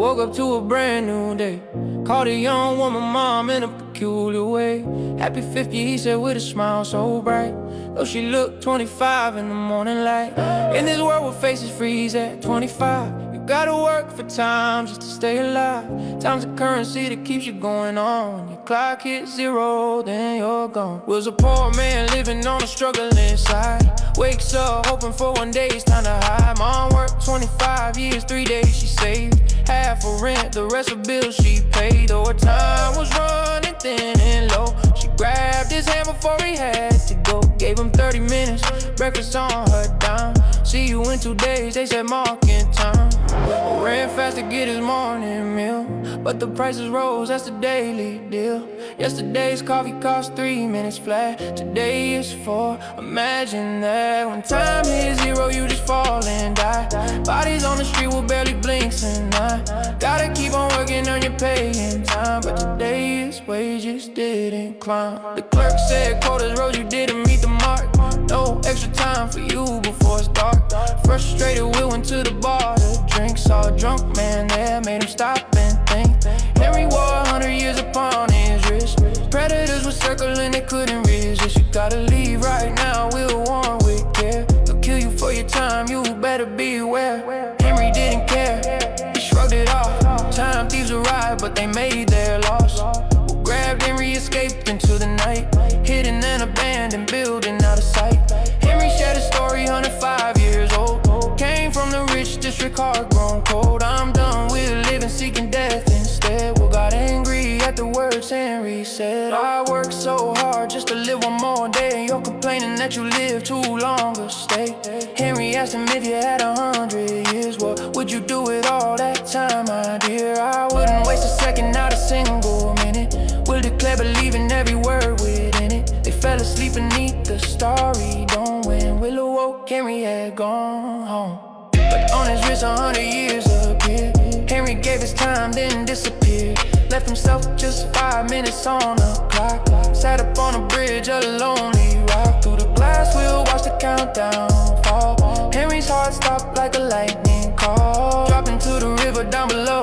woke up to a brand new day. Called a young woman mom in a peculiar way. Happy 50, he said with a smile so bright, though she looked 25 in the morning light. In this world where faces freeze at 25, you gotta work for time just to stay alive. Time's a currency that keeps you going on. Your clock hits zero, then you're gone. Was a poor man living on a struggling side. Wakes up hoping for one day it's time to hide. Mom worked 25 years, 3 days she saved. Half for rent, the rest of bills she paid. Though her time was running thin and low, she grabbed his hand before he had to go. Gave him 30 minutes, breakfast on her dime. See you in 2 days, they said mark in time. Ran fast to get his morning meal, but the prices rose, that's the daily deal. Yesterday's coffee cost 3 minutes flat, today is 4. Imagine that. When time hits zero, you just fall and die. Bodies on the street will barely blink an eye. Gotta keep on working, earn your pay in time, but today's wages didn't climb. The clerk said quotas rose, you didn't meet the mark. No extra time for you before it's dark. Frustrated, we went to the bar to drink. Saw a drunk man there, made him stop and think. Henry wore 100 years upon his wrist. Predators were circling, they couldn't resist. You gotta leave right now, we'll warn with care. They'll kill you for your time, you better beware. Henry didn't care, he shrugged it off. Time thieves arrived, but they made their loss. Who grabbed Henry, escaped into the night, hidden an abandoned building out of sight. Henry shared a story, 105 years old. Came from the rich district, heart grown cold. I'm done with living, seeking death instead. Well, got angry at the words Henry said. I worked so hard just to live one more day, and you're complaining that you live too long to stay. Henry asked him, if you had 100 years, what would you do with all that time, my dear? I wouldn't waste a second, not a single minute. Will declare believing every word within it. They fell asleep beneath the starry dome. When Will awoke, Henry had gone home. But on his wrist 100 years appeared. Henry gave his time, then disappeared. Left himself just 5 minutes on the clock. Sat up on a bridge, a lonely rock. Through the glass we'll watch the countdown fall. Henry's heart stopped like a lightning call. Dropped into the river down below.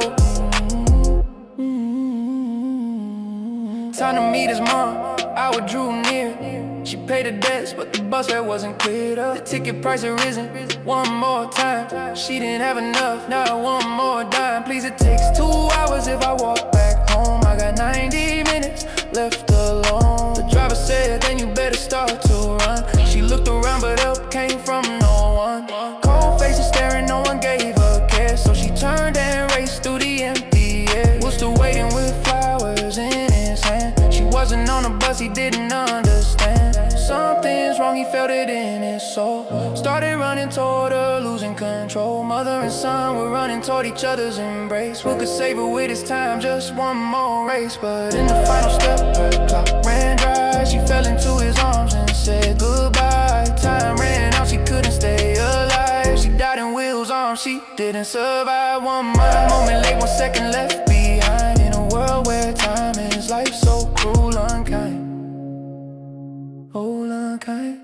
Time to meet his mom, hour drew near. She paid the debts, but the bus fare wasn't cleared up. The ticket price had risen one more time. She didn't have enough, now one more dime. Please, it takes 2 hours if I walk back home. I got 90 minutes left alone. The driver said, then you better start to run. She looked around, but help came from no one. Cold faces staring, no one gave her care. So she turned and raced through the empty air. We're still waiting with flowers in his hand. She wasn't on the bus, he didn't understand. Something's wrong, he felt it in his soul. Started running toward her, losing control. Mother and son were running toward each other's embrace. Who could save her with his time, just one more race. But in the final step, her clock ran dry. She fell into his arms and said goodbye. Time ran out, she couldn't stay alive. She died in Will's arms, she didn't survive. One moment late, 1 second left behind. In a world where time is life so cruel, unkind. Oh, unkind.